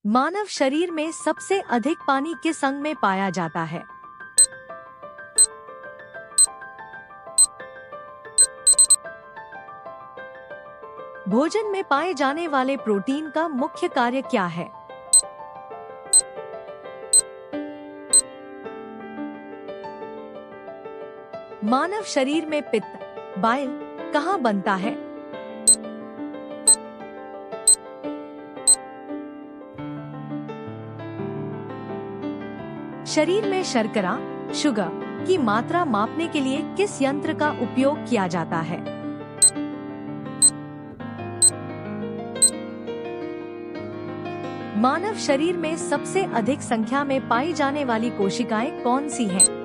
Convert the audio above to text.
मानव शरीर में सबसे अधिक पानी किस अंग में पाया जाता है? भोजन में पाए जाने वाले प्रोटीन का मुख्य कार्य क्या है? मानव शरीर में पित्त, बाइल कहाँ बनता है? शरीर में शर्करा, शुगर की मात्रा मापने के लिए किस यंत्र का उपयोग किया जाता है? मानव शरीर में सबसे अधिक संख्या में पाई जाने वाली कोशिकाएं कौन सी हैं?